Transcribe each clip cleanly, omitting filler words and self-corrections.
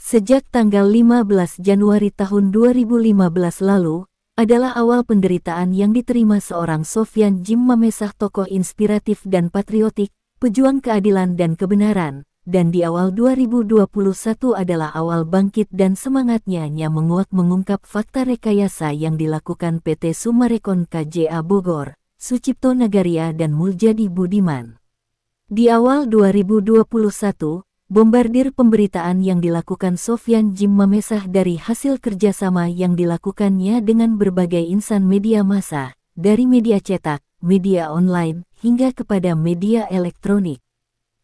Sejak tanggal 15 Januari tahun 2015 lalu, adalah awal penderitaan yang diterima seorang Sofyan Jim Mamesah, tokoh inspiratif dan patriotik, pejuang keadilan dan kebenaran, dan di awal 2021 adalah awal bangkit dan semangatnya menguak mengungkap fakta rekayasa yang dilakukan PT Summarecon KJA Bogor, Sucipto Nagaria dan Muljadi Budiman. Di awal 2021, bombardir pemberitaan yang dilakukan Sofyan Jim Mamesah dari hasil kerjasama yang dilakukannya dengan berbagai insan media massa, dari media cetak, media online, hingga kepada media elektronik.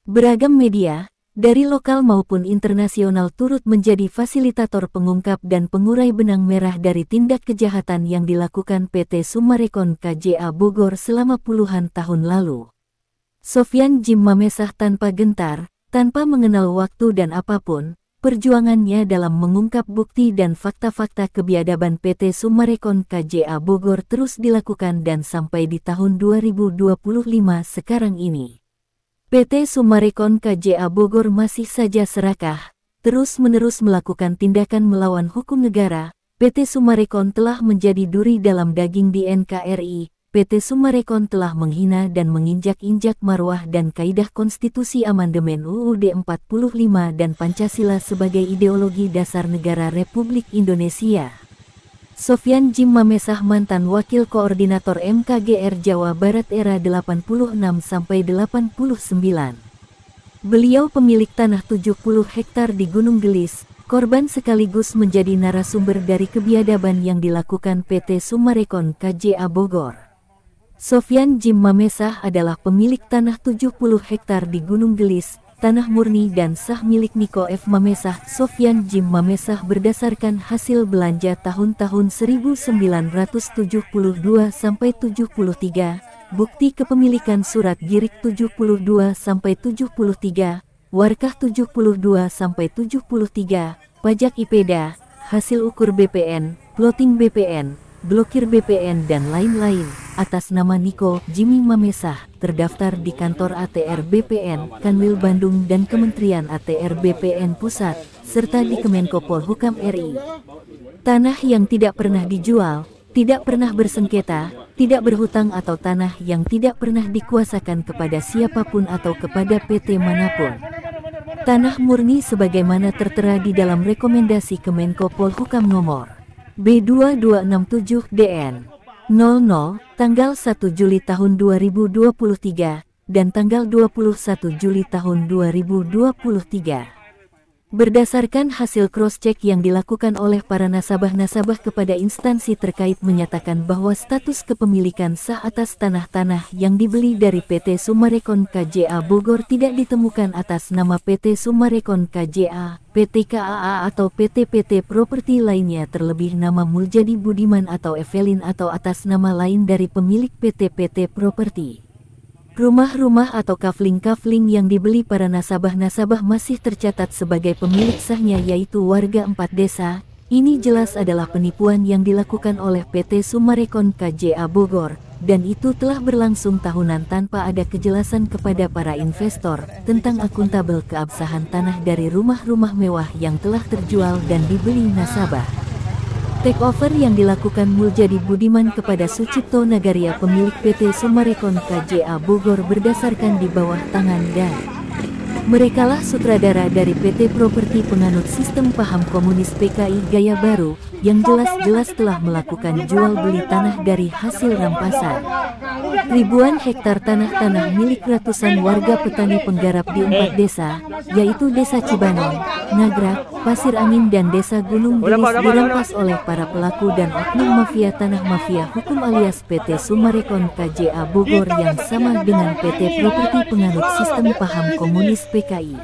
Beragam media, dari lokal maupun internasional turut menjadi fasilitator pengungkap dan pengurai benang merah dari tindak kejahatan yang dilakukan PT Summarecon KJA Bogor selama puluhan tahun lalu. Sofyan Jim Mamesah tanpa gentar, tanpa mengenal waktu dan apapun, perjuangannya dalam mengungkap bukti dan fakta-fakta kebiadaban PT Summarecon KJA Bogor terus dilakukan dan sampai di tahun 2025 sekarang ini. PT Summarecon KJA Bogor masih saja serakah, terus-menerus melakukan tindakan melawan hukum negara. PT Summarecon telah menjadi duri dalam daging di NKRI. PT Summarecon telah menghina dan menginjak-injak marwah dan kaidah konstitusi amandemen UUD 45 dan Pancasila sebagai ideologi dasar negara Republik Indonesia. Sofyan Jim Mamesah, mantan Wakil Koordinator MKGR Jawa Barat era 86-89. Beliau pemilik tanah 70 hektar di Gunung Gelis, korban sekaligus menjadi narasumber dari kebiadaban yang dilakukan PT Summarecon KJA Bogor. Sofyan Jim Mamesah adalah pemilik tanah 70 hektar di Gunung Gelis, tanah murni dan sah milik Niko F. Mamesah. Sofyan Jim Mamesah berdasarkan hasil belanja tahun-tahun 1972-73, bukti kepemilikan surat Girik 72-73, Warkah 72-73, pajak IPEDA, hasil ukur BPN, plotting BPN, blokir BPN dan lain-lain, atas nama Niko Jimmy Mamesah, terdaftar di kantor ATR BPN, Kanwil Bandung dan Kementerian ATR BPN Pusat, serta di Kemenko Polhukam RI. Tanah yang tidak pernah dijual, tidak pernah bersengketa, tidak berhutang atau tanah yang tidak pernah dikuasakan kepada siapapun atau kepada PT manapun. Tanah murni sebagaimana tertera di dalam rekomendasi Kemenko Polhukam nomor B2267-DN 00 tanggal 1 Juli tahun 2023 dan tanggal 21 Juli tahun 2023. Berdasarkan hasil cross-check yang dilakukan oleh para nasabah-nasabah kepada instansi terkait menyatakan bahwa status kepemilikan sah atas tanah-tanah yang dibeli dari PT Summarecon KJA Bogor tidak ditemukan atas nama PT Summarecon KJA, PT KAA atau PT-PT properti lainnya, terlebih nama Muljadi Budiman atau Evelyn atau atas nama lain dari pemilik PT-PT properti. Rumah-rumah atau kafling-kafling yang dibeli para nasabah-nasabah masih tercatat sebagai pemilik sahnya, yaitu warga 4 desa. Ini jelas adalah penipuan yang dilakukan oleh PT Summarecon KJA Bogor, dan itu telah berlangsung tahunan tanpa ada kejelasan kepada para investor tentang akuntabel keabsahan tanah dari rumah-rumah mewah yang telah terjual dan dibeli nasabah. Takeover yang dilakukan Muljadi Budiman kepada Sucipto Nagaria, pemilik PT Summarecon KJA Bogor, berdasarkan di bawah tangan dan merekalah sutradara dari PT Properti penganut sistem paham komunis PKI gaya baru, yang jelas-jelas telah melakukan jual beli tanah dari hasil rampasan. Ribuan hektar tanah-tanah milik ratusan warga petani penggarap di 4 desa, yaitu Desa Cibanong, Nagrak, Pasir Angin dan Desa Gunung Gelis dirampas oleh para pelaku dan oknum mafia tanah, mafia hukum alias PT Summarecon KJA Bogor yang sama dengan PT Properti penganut sistem paham komunis PKI.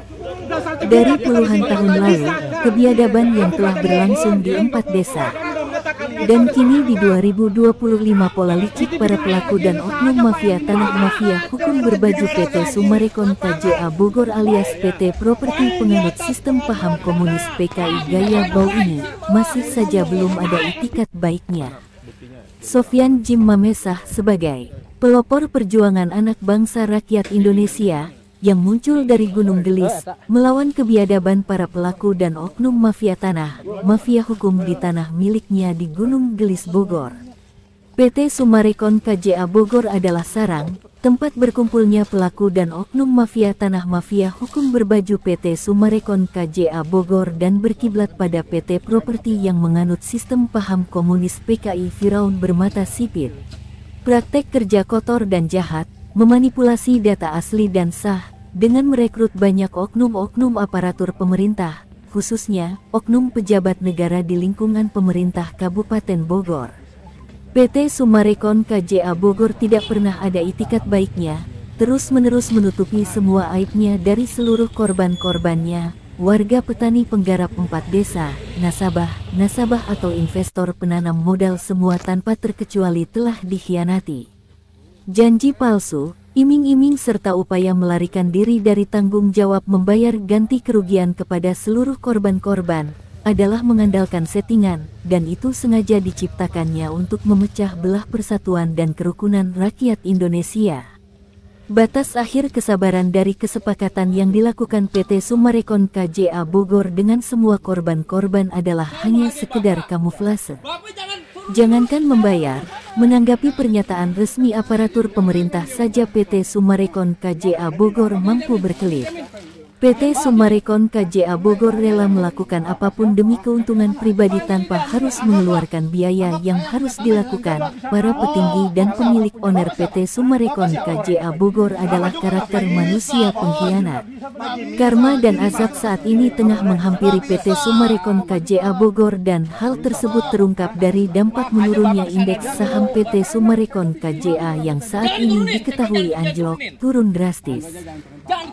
Dari puluhan tahun lalu, kebiadaban yang telah berlangsung di 4 desa. Dan kini di 2025 pola licik para pelaku dan oknum mafia tanah, mafia hukum berbaju PT Summarecon KJA Bogor alias PT Properti penganut sistem paham komunis PKI gaya bau ini, masih saja belum ada itikat baiknya. Sofyan Jim Mamesah sebagai pelopor perjuangan anak bangsa rakyat Indonesia, yang muncul dari Gunung Gelis, melawan kebiadaban para pelaku dan oknum mafia tanah, mafia hukum di tanah miliknya di Gunung Gelis Bogor. PT Summarecon KJA Bogor adalah sarang, tempat berkumpulnya pelaku dan oknum mafia tanah mafia hukum berbaju PT Summarecon KJA Bogor dan berkiblat pada PT Properti yang menganut sistem paham komunis PKI Firaun bermata sipit. Praktek kerja kotor dan jahat, memanipulasi data asli dan sah, dengan merekrut banyak oknum-oknum aparatur pemerintah, khususnya oknum pejabat negara di lingkungan pemerintah Kabupaten Bogor. PT Summarecon KJA Bogor tidak pernah ada itikat baiknya, terus-menerus menutupi semua aibnya dari seluruh korban-korbannya, warga petani penggarap 4 desa, nasabah atau investor penanam modal semua tanpa terkecuali telah dikhianati. Janji palsu, iming-iming serta upaya melarikan diri dari tanggung jawab membayar ganti kerugian kepada seluruh korban-korban adalah mengandalkan settingan, dan itu sengaja diciptakannya untuk memecah belah persatuan dan kerukunan rakyat Indonesia. Batas akhir kesabaran dari kesepakatan yang dilakukan PT Summarecon KJA Bogor dengan semua korban-korban adalah hanya sekedar kamuflase. Jangankan membayar, menanggapi pernyataan resmi aparatur pemerintah saja PT Summarecon KJA Bogor mampu berkelit. PT Summarecon KJA Bogor rela melakukan apapun demi keuntungan pribadi tanpa harus mengeluarkan biaya yang harus dilakukan. Para petinggi dan pemilik owner PT Summarecon KJA Bogor adalah karakter manusia pengkhianat. Karma dan azab saat ini tengah menghampiri PT Summarecon KJA Bogor dan hal tersebut terungkap dari dampak menurunnya indeks saham PT Summarecon KJA yang saat ini diketahui anjlok turun drastis.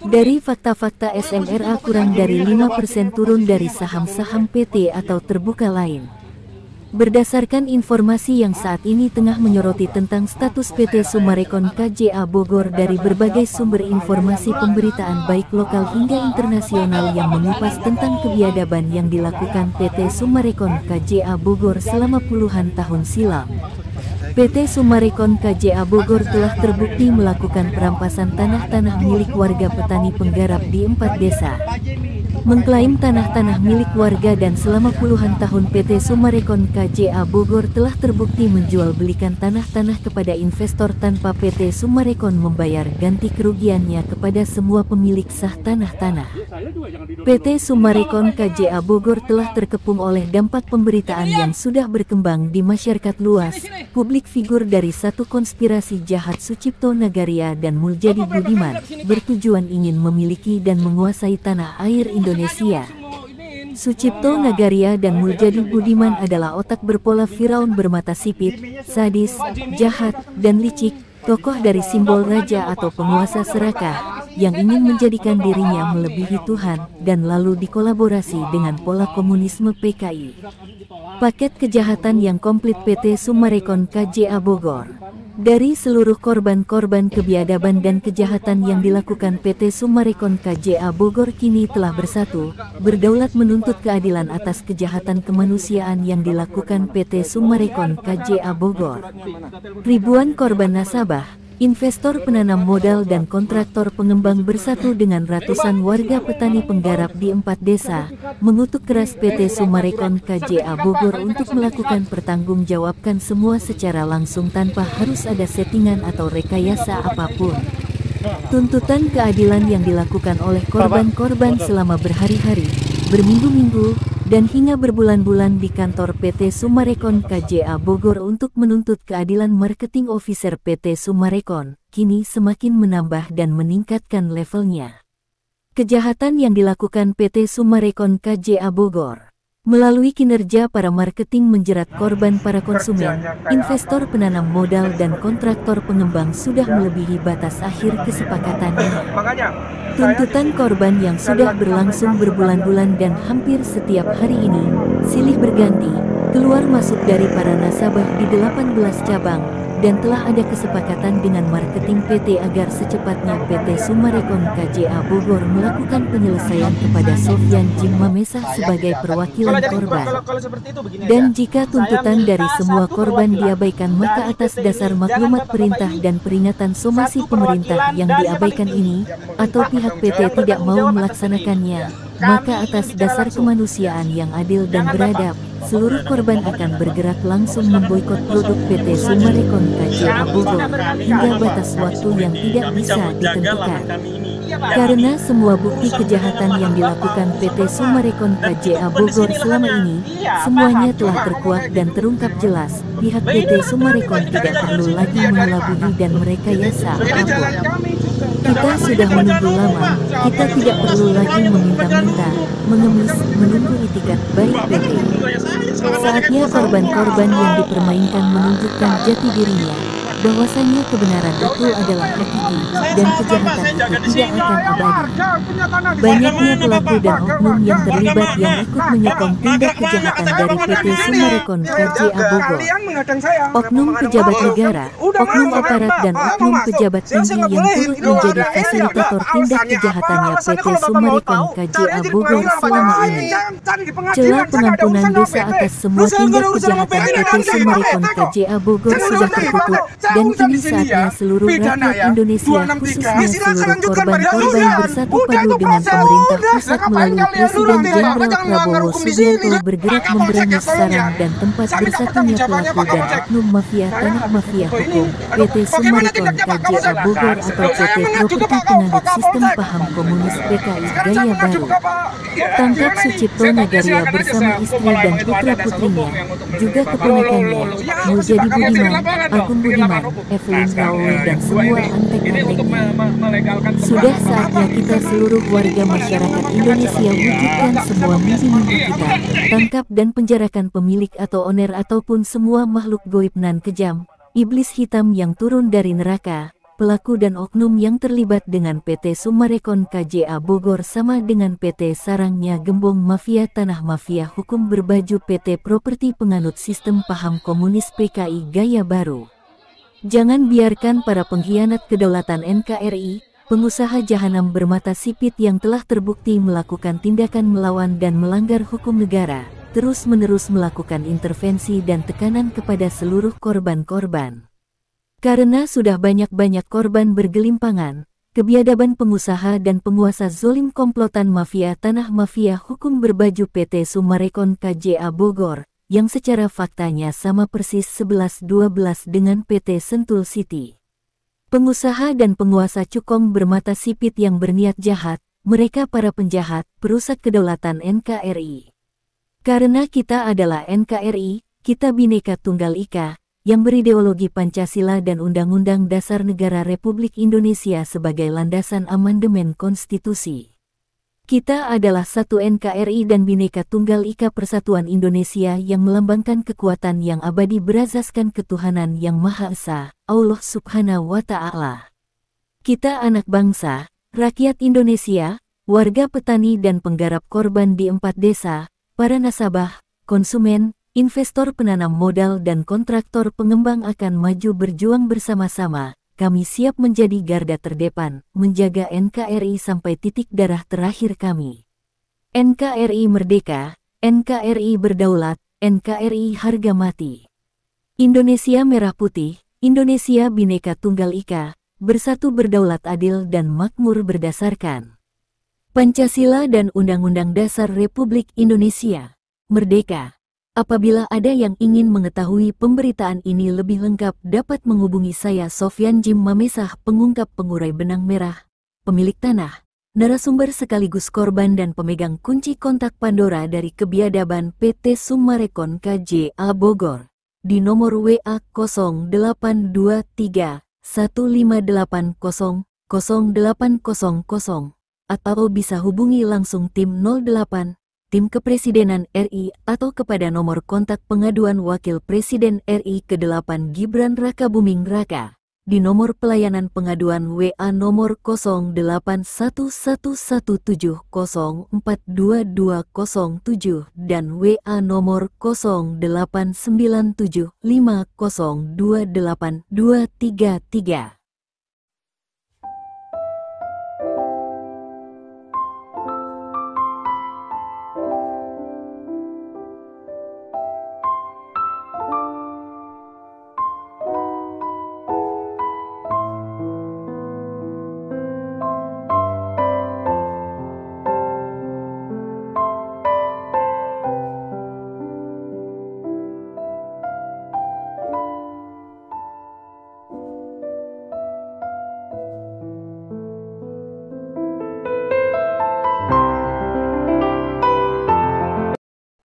Dari fakta-fakta SMRA kurang dari 5% turun dari saham-saham PT atau terbuka lain. Berdasarkan informasi yang saat ini tengah menyoroti tentang status PT Summarecon KJA Bogor dari berbagai sumber informasi pemberitaan baik lokal hingga internasional yang mengupas tentang kebiadaban yang dilakukan PT Summarecon KJA Bogor selama puluhan tahun silam. PT Summarecon KJA Bogor telah terbukti melakukan perampasan tanah-tanah milik warga petani penggarap di 4 desa. Mengklaim tanah-tanah milik warga dan selama puluhan tahun PT Summarecon KJA Bogor telah terbukti menjual belikan tanah-tanah kepada investor tanpa PT Summarecon membayar ganti kerugiannya kepada semua pemilik sah tanah-tanah. PT Summarecon KJA Bogor telah terkepung oleh dampak pemberitaan yang sudah berkembang di masyarakat luas. Publik figur dari satu konspirasi jahat Sucipto Nagaria dan Muljadi Budiman bertujuan ingin memiliki dan menguasai tanah air Indonesia. Sucipto Nagaria dan Muljadi Budiman adalah otak berpola Firaun bermata sipit, sadis, jahat, dan licik, tokoh dari simbol raja atau penguasa serakah, yang ingin menjadikan dirinya melebihi Tuhan, dan lalu dikolaborasi dengan pola komunisme PKI. Paket kejahatan yang komplit PT Summarecon KJA Bogor. Dari seluruh korban-korban kebiadaban dan kejahatan yang dilakukan PT Summarecon KJA Bogor kini telah bersatu, berdaulat menuntut keadilan atas kejahatan kemanusiaan yang dilakukan PT Summarecon KJA Bogor. Ribuan korban nasabah, investor penanam modal dan kontraktor pengembang bersatu dengan ratusan warga petani penggarap di 4 desa, mengutuk keras PT Summarecon KJA Bogor untuk melakukan pertanggungjawabkan semua secara langsung tanpa harus ada settingan atau rekayasa apapun. Tuntutan keadilan yang dilakukan oleh korban-korban selama berhari-hari, berminggu-minggu, dan hingga berbulan-bulan di kantor PT Summarecon KJA Bogor untuk menuntut keadilan marketing officer PT Summarecon, kini semakin menambah dan meningkatkan levelnya. Kejahatan yang dilakukan PT Summarecon KJA Bogor melalui kinerja para marketing menjerat korban para konsumen, investor penanam modal dan kontraktor pengembang sudah melebihi batas akhir kesepakatannya. Tuntutan korban yang sudah berlangsung berbulan-bulan dan hampir setiap hari ini, silih berganti, keluar masuk dari para nasabah di 18 cabang, dan telah ada kesepakatan dengan marketing PT agar secepatnya PT Summarecon KJA Bogor melakukan penyelesaian kepada Sofyan Jim Mamesah sebagai perwakilan korban. Dan jika tuntutan dari semua korban diabaikan, maka atas dasar maklumat perintah dan peringatan somasi pemerintah yang diabaikan ini, atau pihak PT tidak mau melaksanakannya, maka atas dasar kemanusiaan yang adil dan beradab, seluruh korban akan bergerak langsung memboikot produk PT Summarecon KJA Bogor hingga batas waktu yang tidak bisa ditentukan. Karena semua bukti kejahatan yang dilakukan PT Summarecon KJA Bogor selama ini, semuanya telah terkuak dan terungkap jelas, pihak PT Summarecon tidak perlu lagi mengelabui dan merekayasa apapun. Kita sudah menunggu lama, kita tidak perlu lagi meminta-minta, mengemis, menunggu itikat baik PT. Saatnya korban-korban yang dipermainkan menunjukkan jati dirinya, bahwasanya kebenaran itu adalah hakiki, dan kejahatan itu tidak akan abadi. Banyaknya pelaku dan oknum yang terlibat yang ikut menyokong tindak kejahatan dari PT Summarecon KJA Bogor. Oknum pejabat negara, oknum aparat dan oknum pejabat tinggi yang turut menjadi fasilitator tindak kejahatannya PT Summarecon KJA Bogor selama ini. Celah pengampunan dosa atas semua tindak kejahatan PT Summarecon KJA Bogor sudah tertutup, dan kini saatnya seluruh rakyat Indonesia, khususnya seluruh korban-korban bersatu padu dengan pemerintah pusat melalui Presiden Jenderal Prabowo Subianto bergerak memberangus sarang dan tempat bersatunya pelaku dan oknum mafia tanah mafia hukum, PT Summarecon KJA Bogor atau PT Properti Penganut Sistem Paham Komunis PKI Gaya Baru. Tangkap Sucipto Nagaria bersama istri dan putra-putrinya, juga keponakannya, Muljadi Budiman, Agung Budiman, Evelyn Raoul dan semua antek-anteknya. Sudah saatnya kita seluruh warga masyarakat Indonesia wujudkan semua mimpi-mimpi kita, tangkap dan penjarakan pemilik atau owner ataupun semua makhluk goib nan kejam, iblis hitam yang turun dari neraka, pelaku dan oknum yang terlibat dengan PT Summarecon KJA Bogor sama dengan PT sarangnya gembong mafia tanah mafia hukum berbaju PT Properti Penganut Sistem Paham Komunis PKI Gaya Baru. Jangan biarkan para pengkhianat kedaulatan NKRI, pengusaha jahanam bermata sipit yang telah terbukti melakukan tindakan melawan dan melanggar hukum negara, terus-menerus melakukan intervensi dan tekanan kepada seluruh korban-korban. Karena sudah banyak-banyak korban bergelimpangan, kebiadaban pengusaha dan penguasa zolim komplotan mafia tanah mafia hukum berbaju PT Summarecon KJA Bogor, yang secara faktanya sama persis 11-12 dengan PT Sentul City. Pengusaha dan penguasa cukong bermata sipit yang berniat jahat, mereka para penjahat, perusak kedaulatan NKRI. Karena kita adalah NKRI, kita Bhinneka Tunggal Ika, yang berideologi Pancasila dan Undang-Undang Dasar Negara Republik Indonesia sebagai landasan amandemen konstitusi. Kita adalah satu NKRI dan Bhinneka Tunggal Ika Persatuan Indonesia yang melambangkan kekuatan yang abadi berazaskan ketuhanan yang Maha Esa, Allah Subhanahu wa Ta'ala. Kita anak bangsa, rakyat Indonesia, warga petani dan penggarap korban di 4 desa, para nasabah, konsumen, investor penanam modal dan kontraktor pengembang akan maju berjuang bersama-sama. Kami siap menjadi garda terdepan, menjaga NKRI sampai titik darah terakhir kami. NKRI merdeka, NKRI berdaulat, NKRI harga mati. Indonesia merah putih, Indonesia Bhinneka Tunggal Ika, bersatu berdaulat adil dan makmur berdasarkan Pancasila dan Undang-Undang Dasar Republik Indonesia. Merdeka. Apabila ada yang ingin mengetahui pemberitaan ini lebih lengkap dapat menghubungi saya Sofyan Jim Mamesah, pengungkap pengurai benang merah, pemilik tanah, narasumber sekaligus korban dan pemegang kunci kontak Pandora dari kebiadaban PT Summarecon KJA Bogor, di nomor WA 0823 1580 0800 atau bisa hubungi langsung tim 08 Tim Kepresidenan RI atau kepada nomor kontak pengaduan Wakil Presiden RI ke-8 Gibran Rakabuming Raka di nomor pelayanan pengaduan WA nomor 081170422007 dan WA nomor 089750282233.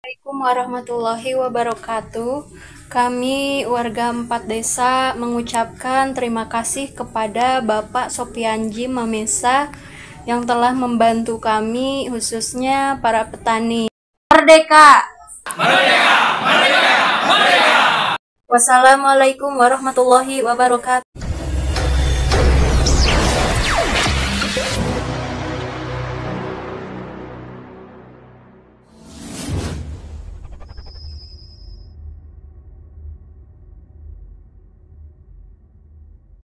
Assalamualaikum warahmatullahi wabarakatuh. Kami warga 4 desa mengucapkan terima kasih kepada Bapak Sopianji Mamesa yang telah membantu kami, khususnya para petani. Merdeka! Merdeka! Merdeka! Merdeka! Wassalamualaikum warahmatullahi wabarakatuh.